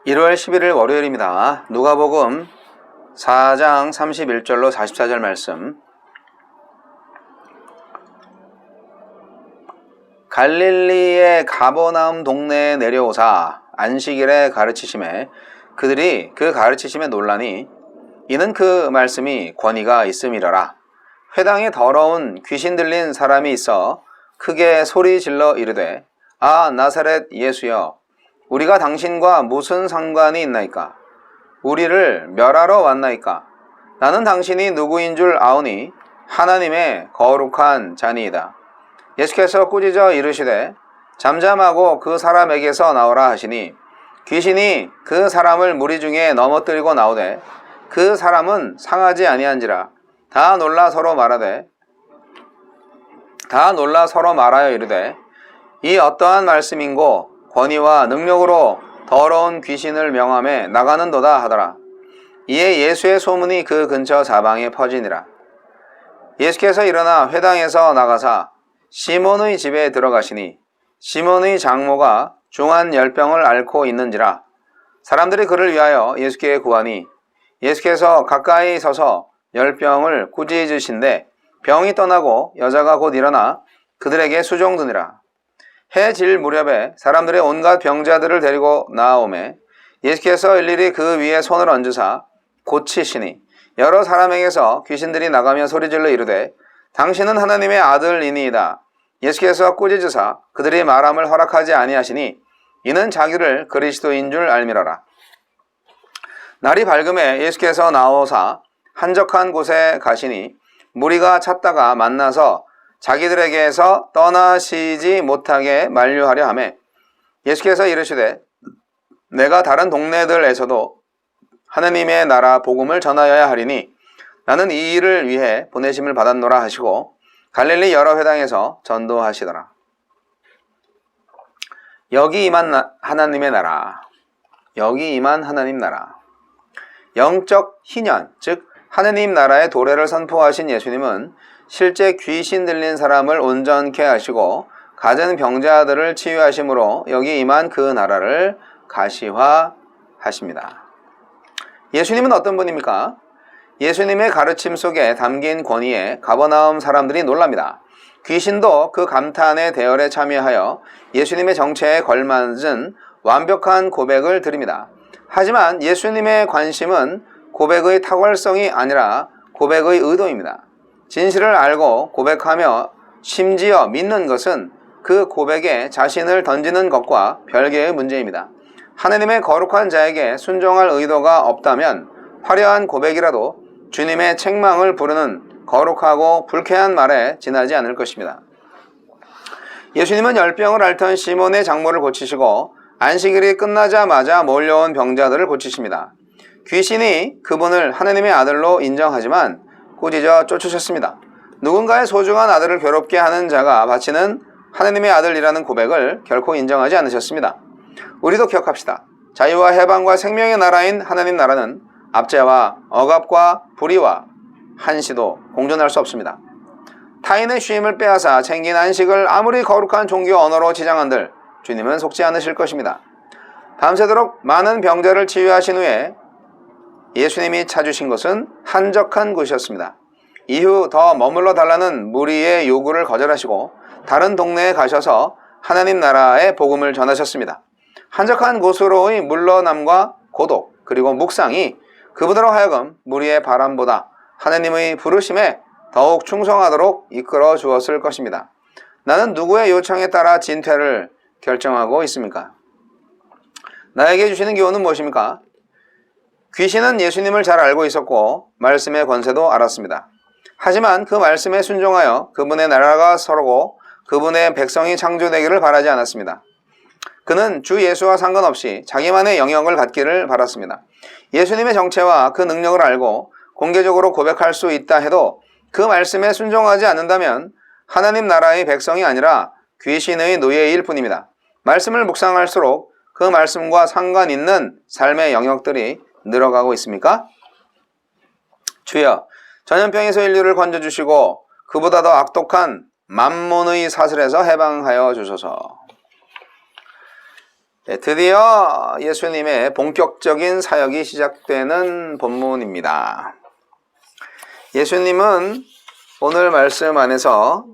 1월 11일 월요일입니다. 누가복음 4장 31절로 44절 말씀. 갈릴리의 가버나움 동네에 내려오사 안식일에 가르치심에 그들이 그 가르치심에 놀라니 이는 그 말씀이 권위가 있음이러라. 회당에 더러운 귀신 들린 사람이 있어 크게 소리 질러 이르되 아 나사렛 예수여 우리가 당신과 무슨 상관이 있나이까? 우리를 멸하러 왔나이까? 나는 당신이 누구인 줄 아오니 하나님의 거룩한 자니이다. 예수께서 꾸짖어 이르시되 잠잠하고 그 사람에게서 나오라 하시니 귀신이 그 사람을 무리 중에 넘어뜨리고 나오되 그 사람은 상하지 아니한지라 다 놀라 서로 말하여 이르되 이 어떠한 말씀인고 권위와 능력으로 더러운 귀신을 명함에 나가는도다 하더라. 이에 예수의 소문이 그 근처 사방에 퍼지니라. 예수께서 일어나 회당에서 나가사 시몬의 집에 들어가시니 시몬의 장모가 중한 열병을 앓고 있는지라. 사람들이 그를 위하여 예수께 구하니 예수께서 가까이 서서 열병을 꾸짖으신데 병이 떠나고 여자가 곧 일어나 그들에게 수종드니라. 해 질 무렵에 사람들의 온갖 병자들을 데리고 나아오매 예수께서 일일이 그 위에 손을 얹으사 고치시니 여러 사람에게서 귀신들이 나가며 소리질러 이르되 당신은 하나님의 아들이니이다. 예수께서 꾸짖으사 그들이 말함을 허락하지 아니하시니 이는 자기를 그리스도인 줄 알미러라. 날이 밝음에 예수께서 나오사 한적한 곳에 가시니 무리가 찾다가 만나서 자기들에게서 떠나시지 못하게 만류하려 하매 예수께서 이르시되 내가 다른 동네들에서도 하느님의 나라 복음을 전하여야 하리니 나는 이 일을 위해 보내심을 받았노라 하시고 갈릴리 여러 회당에서 전도하시더라. 여기 임한 하나님의 나라. 여기 임한 하나님 나라. 영적 희년, 즉 하느님 나라의 도래를 선포하신 예수님은 실제 귀신 들린 사람을 온전케 하시고 갖은 병자들을 치유하심으로 여기 임한 그 나라를 가시화하십니다. 예수님은 어떤 분입니까? 예수님의 가르침 속에 담긴 권위에 가버나움 사람들이 놀랍니다. 귀신도 그 감탄의 대열에 참여하여 예수님의 정체에 걸맞은 완벽한 고백을 드립니다. 하지만 예수님의 관심은 고백의 탁월성이 아니라 고백의 의도입니다. 진실을 알고 고백하며 심지어 믿는 것은 그 고백에 자신을 던지는 것과 별개의 문제입니다. 하느님의 거룩한 자에게 순종할 의도가 없다면 화려한 고백이라도 주님의 책망을 부르는 거룩하고 불쾌한 말에 지나지 않을 것입니다. 예수님은 열병을 앓던 시몬의 장모를 고치시고 안식일이 끝나자마자 몰려온 병자들을 고치십니다. 귀신이 그분을 하느님의 아들로 인정하지만 꾸짖어 쫓으셨습니다. 누군가의 소중한 아들을 괴롭게 하는 자가 바치는 하느님의 아들이라는 고백을 결코 인정하지 않으셨습니다. 우리도 기억합시다. 자유와 해방과 생명의 나라인 하나님 나라는 압제와 억압과 불의와 한시도 공존할 수 없습니다. 타인의 쉼을 빼앗아 챙긴 안식을 아무리 거룩한 종교 언어로 지장한들 주님은 속지 않으실 것입니다. 밤새도록 많은 병자를 치유하신 후에 예수님이 찾으신 것은 한적한 곳이었습니다. 이후 더 머물러 달라는 무리의 요구를 거절하시고 다른 동네에 가셔서 하나님 나라의 복음을 전하셨습니다. 한적한 곳으로의 물러남과 고독 그리고 묵상이 그분으로 하여금 무리의 바람보다 하나님의 부르심에 더욱 충성하도록 이끌어 주었을 것입니다. 나는 누구의 요청에 따라 진퇴를 결정하고 있습니까? 나에게 주시는 교훈은 무엇입니까? 귀신은 예수님을 잘 알고 있었고 말씀의 권세도 알았습니다. 하지만 그 말씀에 순종하여 그분의 나라가 서르고 그분의 백성이 창조되기를 바라지 않았습니다. 그는 주 예수와 상관없이 자기만의 영역을 갖기를 바랐습니다. 예수님의 정체와 그 능력을 알고 공개적으로 고백할 수 있다 해도 그 말씀에 순종하지 않는다면 하나님 나라의 백성이 아니라 귀신의 노예일 뿐입니다. 말씀을 묵상할수록 그 말씀과 상관 있는 삶의 영역들이 늘어가고 있습니까? 주여, 전염병에서 인류를 건져주시고 그보다 더 악독한 만몬의 사슬에서 해방하여 주소서. 네, 드디어 예수님의 본격적인 사역이 시작되는 본문입니다. 예수님은 오늘 말씀 안에서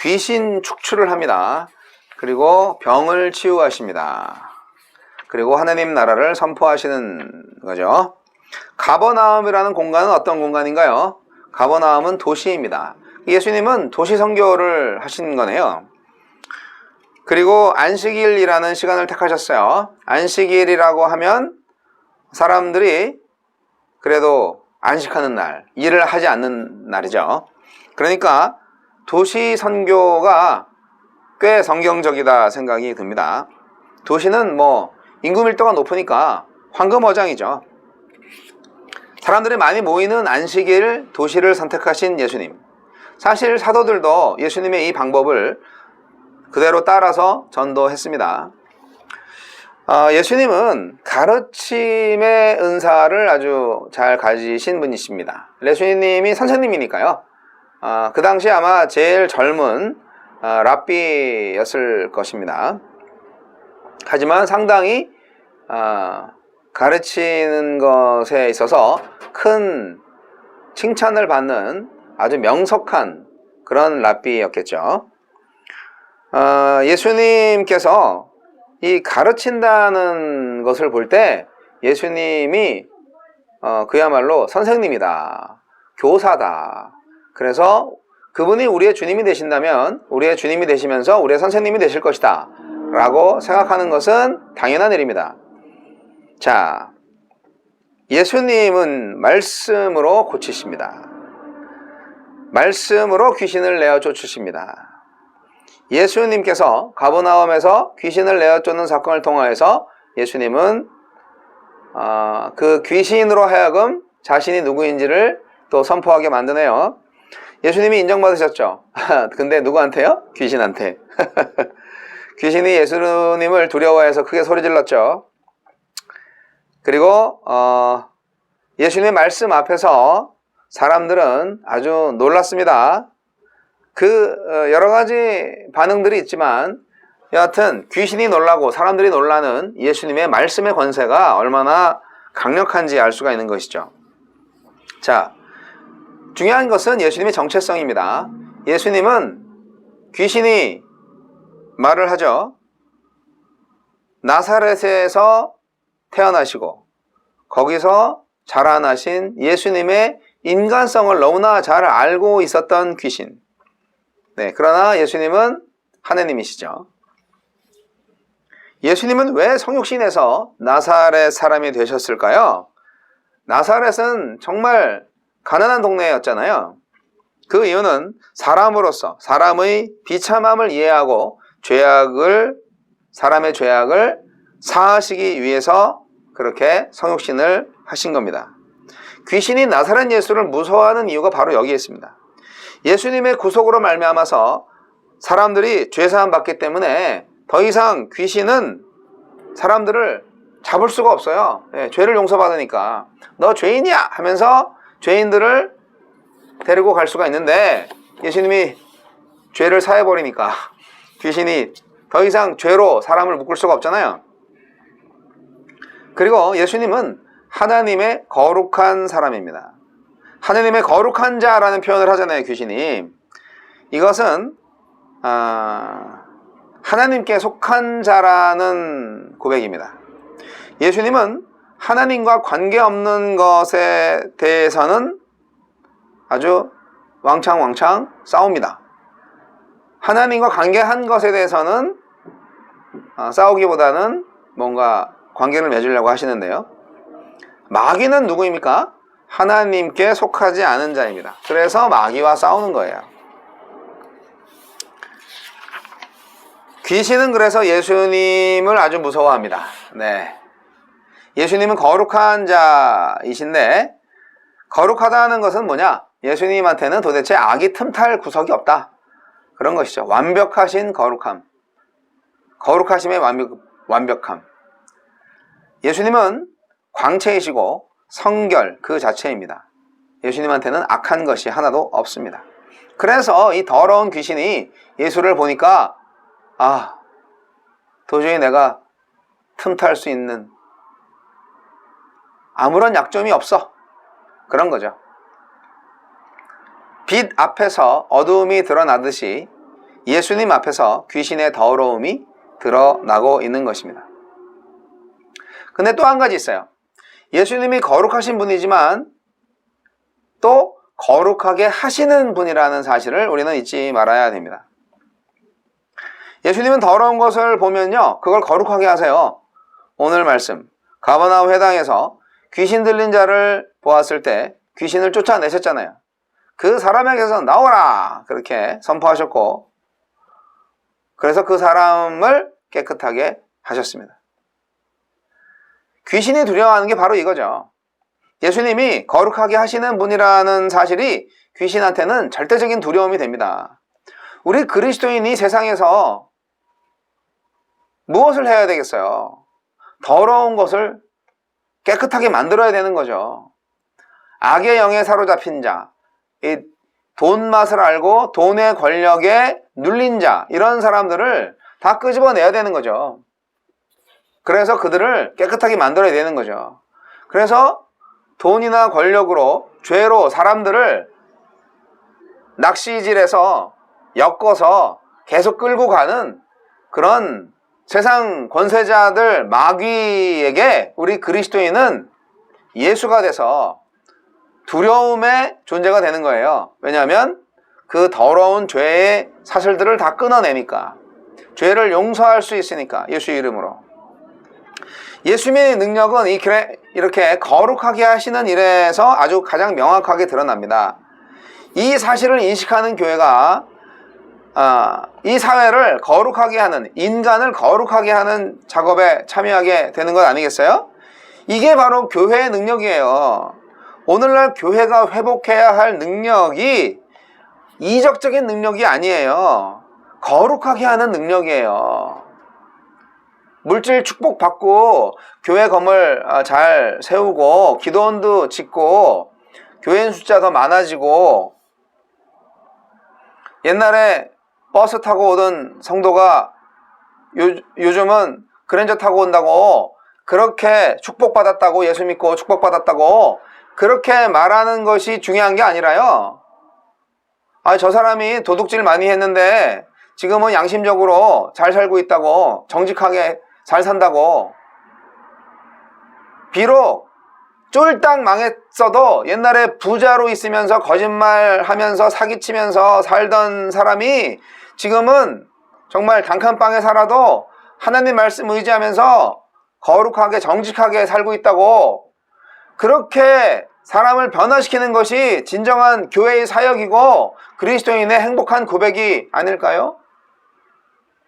귀신 축출을 합니다. 그리고 병을 치유하십니다. 그리고 하나님 나라를 선포하시는 거죠. 가버나움이라는 공간은 어떤 공간인가요? 가버나움은 도시입니다. 예수님은 도시 선교를 하신 거네요. 그리고 안식일이라는 시간을 택하셨어요. 안식일이라고 하면 사람들이 그래도 안식하는 날, 일을 하지 않는 날이죠. 그러니까 도시 선교가 꽤 성경적이다 생각이 듭니다. 도시는 인구 밀도가 높으니까 황금어장이죠. 사람들이 많이 모이는 안식일 도시를 선택하신 예수님. 사실 사도들도 예수님의 이 방법을 그대로 따라서 전도했습니다. 예수님은 가르침의 은사를 아주 잘 가지신 분이십니다. 예수님이 선생님이니까요. 그 당시 아마 제일 젊은 랍비였을 것입니다. 하지만 상당히 가르치는 것에 있어서 큰 칭찬을 받는 아주 명석한 그런 랍비였겠죠. 예수님께서 이 가르친다는 것을 볼 때 예수님이 그야말로 선생님이다, 교사다. 그래서 그분이 우리의 주님이 되신다면 우리의 주님이 되시면서 우리의 선생님이 되실 것이다 라고 생각하는 것은 당연한 일입니다. 자, 예수님은 말씀으로 고치십니다. 말씀으로 귀신을 내어 쫓으십니다. 예수님께서 가버나움에서 귀신을 내어 쫓는 사건을 통하여서 예수님은 그 귀신으로 하여금 자신이 누구인지를 또 선포하게 만드네요. 예수님이 인정받으셨죠. 근데 누구한테요? 귀신한테. 귀신이 예수님을 두려워해서 크게 소리질렀죠. 그리고 예수님의 말씀 앞에서 사람들은 아주 놀랐습니다. 여러 가지 반응들이 있지만 여하튼 귀신이 놀라고 사람들이 놀라는 예수님의 말씀의 권세가 얼마나 강력한지 알 수가 있는 것이죠. 자, 중요한 것은 예수님의 정체성입니다. 예수님은 귀신이 말을 하죠. 나사렛에서 태어나시고 거기서 자라나신 예수님의 인간성을 너무나 잘 알고 있었던 귀신. 네, 그러나 예수님은 하느님이시죠. 예수님은 왜 성육신에서 나사렛 사람이 되셨을까요? 나사렛은 정말 가난한 동네였잖아요. 그 이유는 사람으로서 사람의 비참함을 이해하고 사람의 죄악을 사하시기 위해서 그렇게 성육신을 하신 겁니다. 귀신이 나사렛 예수를 무서워하는 이유가 바로 여기에 있습니다. 예수님의 구속으로 말미암아서 사람들이 죄사함 받기 때문에 더 이상 귀신은 사람들을 잡을 수가 없어요. 죄를 용서받으니까. 너 죄인이야 하면서 죄인들을 데리고 갈 수가 있는데 예수님이 죄를 사해버리니까 귀신이 더 이상 죄로 사람을 묶을 수가 없잖아요. 그리고 예수님은 하나님의 거룩한 사람입니다. 하나님의 거룩한 자라는 표현을 하잖아요, 귀신이. 이것은 하나님께 속한 자라는 고백입니다. 예수님은 하나님과 관계없는 것에 대해서는 아주 왕창 싸웁니다. 하나님과 관계한 것에 대해서는 싸우기보다는 뭔가 관계를 맺으려고 하시는데요. 마귀는 누구입니까? 하나님께 속하지 않은 자입니다. 그래서 마귀와 싸우는 거예요. 귀신은 그래서 예수님을 아주 무서워합니다. 네. 예수님은 거룩한 자이신데 거룩하다는 것은 뭐냐? 예수님한테는 도대체 악이 틈탈 구석이 없다. 그런 것이죠. 완벽하신 거룩함. 거룩하심의 완벽함. 예수님은 광채이시고 성결 그 자체입니다. 예수님한테는 악한 것이 하나도 없습니다. 그래서 이 더러운 귀신이 예수를 보니까 도저히 내가 틈탈 수 있는 아무런 약점이 없어. 그런 거죠. 빛 앞에서 어두움이 드러나듯이 예수님 앞에서 귀신의 더러움이 드러나고 있는 것입니다. 근데 또 한 가지 있어요. 예수님이 거룩하신 분이지만 또 거룩하게 하시는 분이라는 사실을 우리는 잊지 말아야 됩니다. 예수님은 더러운 것을 보면요, 그걸 거룩하게 하세요. 오늘 말씀 가버나움 회당에서 귀신 들린 자를 보았을 때 귀신을 쫓아내셨잖아요. 그 사람에게서 나오라 그렇게 선포하셨고, 그래서 그 사람을 깨끗하게 하셨습니다. 귀신이 두려워하는 게 바로 이거죠. 예수님이 거룩하게 하시는 분이라는 사실이 귀신한테는 절대적인 두려움이 됩니다. 우리 그리스도인이 세상에서 무엇을 해야 되겠어요? 더러운 것을 깨끗하게 만들어야 되는 거죠. 악의 영에 사로잡힌 자, 이 돈 맛을 알고 돈의 권력에 눌린 자, 이런 사람들을 다 끄집어내야 되는 거죠. 그래서 그들을 깨끗하게 만들어야 되는 거죠. 그래서 돈이나 권력으로, 죄로 사람들을 낚시질해서 엮어서 계속 끌고 가는 그런 세상 권세자들, 마귀에게 우리 그리스도인은 예수가 돼서 두려움의 존재가 되는 거예요. 왜냐하면 그 더러운 죄의 사슬들을 다 끊어내니까, 죄를 용서할 수 있으니까, 예수의 이름으로. 예수님의 능력은 이렇게 거룩하게 하시는 일에서 아주 가장 명확하게 드러납니다. 이 사실을 인식하는 교회가 이 사회를 거룩하게 하는, 인간을 거룩하게 하는 작업에 참여하게 되는 것 아니겠어요? 이게 바로 교회의 능력이에요. 오늘날 교회가 회복해야 할 능력이 이적적인 능력이 아니에요. 거룩하게 하는 능력이에요. 물질 축복받고 교회 건물 잘 세우고 기도원도 짓고 교인 숫자 더 많아지고, 옛날에 버스 타고 오던 성도가 요즘은 그랜저 타고 온다고, 그렇게 축복받았다고, 예수 믿고 축복받았다고 그렇게 말하는 것이 중요한 게 아니라요, 저 사람이 도둑질 많이 했는데 지금은 양심적으로 잘 살고 있다고, 정직하게 잘 산다고, 비록 쫄딱 망했어도 옛날에 부자로 있으면서 거짓말하면서 사기치면서 살던 사람이 지금은 정말 단칸방에 살아도 하나님 말씀 의지하면서 거룩하게 정직하게 살고 있다고, 그렇게 사람을 변화시키는 것이 진정한 교회의 사역이고 그리스도인의 행복한 고백이 아닐까요?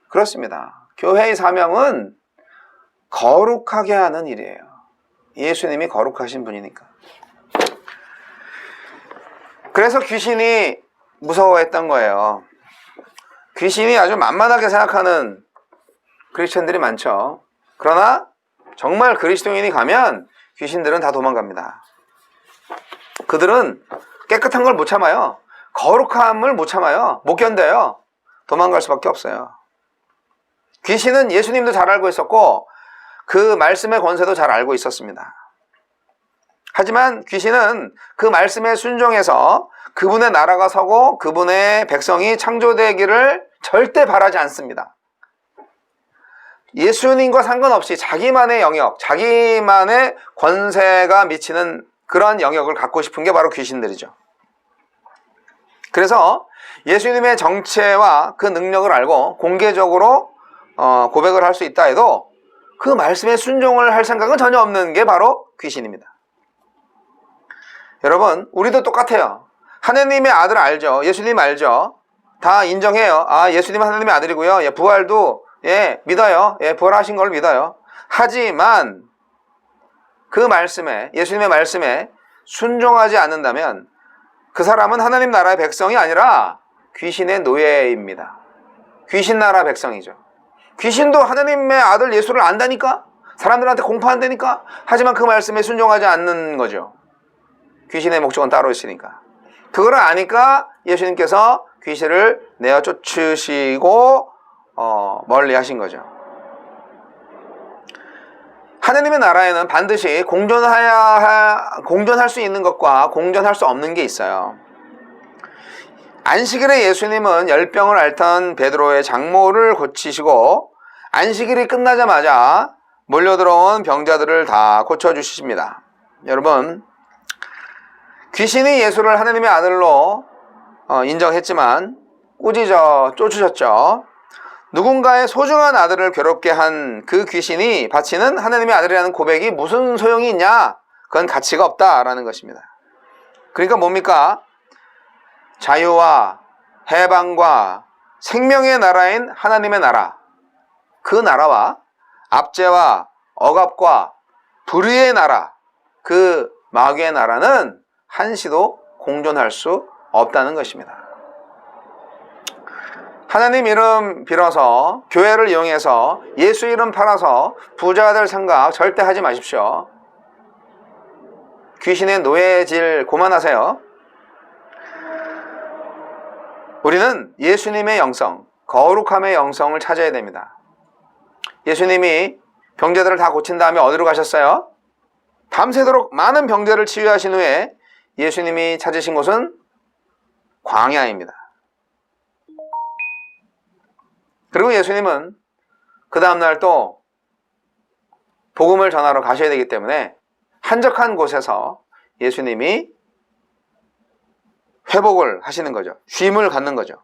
그렇습니다. 교회의 사명은 거룩하게 하는 일이에요. 예수님이 거룩하신 분이니까. 그래서 귀신이 무서워했던 거예요. 귀신이 아주 만만하게 생각하는 크리스천들이 많죠. 그러나 정말 그리스도인이 가면 귀신들은 다 도망갑니다. 그들은 깨끗한 걸 못 참아요. 거룩함을 못 참아요. 못 견뎌요. 도망갈 수밖에 없어요. 귀신은 예수님도 잘 알고 있었고 그 말씀의 권세도 잘 알고 있었습니다. 하지만 귀신은 그 말씀에 순종해서 그분의 나라가 서고 그분의 백성이 창조되기를 절대 바라지 않습니다. 예수님과 상관없이 자기만의 영역, 자기만의 권세가 미치는 그런 영역을 갖고 싶은 게 바로 귀신들이죠. 그래서 예수님의 정체와 그 능력을 알고 공개적으로 고백을 할 수 있다 해도 그 말씀에 순종을 할 생각은 전혀 없는 게 바로 귀신입니다. 여러분, 우리도 똑같아요. 하나님의 아들 알죠? 예수님 알죠? 다 인정해요. 예수님은 하나님의 아들이고요. 부활도 믿어요. 부활하신 걸 믿어요. 하지만 그 말씀에, 예수님의 말씀에 순종하지 않는다면 그 사람은 하나님 나라의 백성이 아니라 귀신의 노예입니다. 귀신 나라 백성이죠. 귀신도 하나님의 아들 예수를 안다니까? 사람들한테 공포한다니까? 하지만 그 말씀에 순종하지 않는 거죠. 귀신의 목적은 따로 있으니까. 그걸 아니까 예수님께서 귀신을 내어 쫓으시고 멀리 하신 거죠. 하느님의 나라에는 반드시 공존할 수 있는 것과 공존할 수 없는 게 있어요. 안식일에 예수님은 열병을 앓던 베드로의 장모를 고치시고 안식일이 끝나자마자 몰려들어온 병자들을 다 고쳐주십니다. 여러분, 귀신이 예수를 하느님의 아들로 인정했지만 꾸짖어 쫓으셨죠. 누군가의 소중한 아들을 괴롭게 한 그 귀신이 바치는 하느님의 아들이라는 고백이 무슨 소용이 있냐? 그건 가치가 없다라는 것입니다. 그러니까 뭡니까? 자유와 해방과 생명의 나라인 하나님의 나라, 그 나라와 압제와 억압과 불의의 나라, 그 마귀의 나라는 한시도 공존할 수 없다는 것입니다. 하나님 이름 빌어서 교회를 이용해서 예수 이름 팔아서 부자가 될 생각 절대 하지 마십시오. 귀신의 노예질 고만하세요. 우리는 예수님의 영성, 거룩함의 영성을 찾아야 됩니다. 예수님이 병자들을 다 고친 다음에 어디로 가셨어요? 밤새도록 많은 병자를 치유하신 후에 예수님이 찾으신 곳은 광야입니다. 그리고 예수님은 그 다음날 또 복음을 전하러 가셔야 되기 때문에 한적한 곳에서 예수님이 회복을 하시는 거죠. 쉼을 갖는 거죠.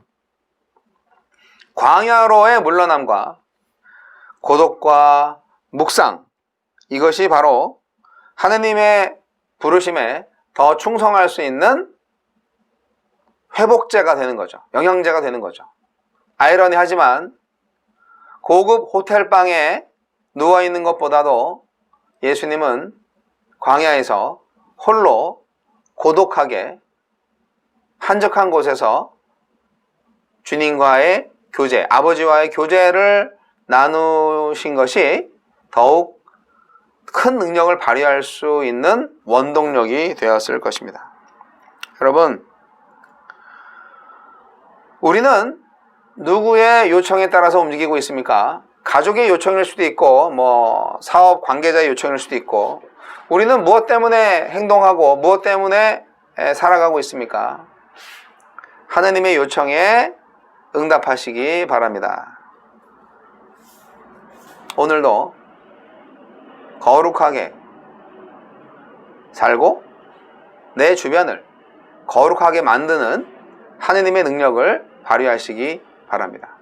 광야로의 물러남과 고독과 묵상, 이것이 바로 하느님의 부르심에 더 충성할 수 있는 회복제가 되는 거죠. 영양제가 되는 거죠. 아이러니하지만 고급 호텔방에 누워있는 것보다도 예수님은 광야에서 홀로 고독하게 한적한 곳에서 주님과의 교제, 아버지와의 교제를 나누신 것이 더욱 큰 능력을 발휘할 수 있는 원동력이 되었을 것입니다. 여러분, 우리는 누구의 요청에 따라서 움직이고 있습니까? 가족의 요청일 수도 있고 사업 관계자의 요청일 수도 있고, 우리는 무엇 때문에 행동하고 무엇 때문에 살아가고 있습니까? 하나님의 요청에 응답하시기 바랍니다. 오늘도 거룩하게 살고 내 주변을 거룩하게 만드는 하나님의 능력을 발휘하시기 바랍니다.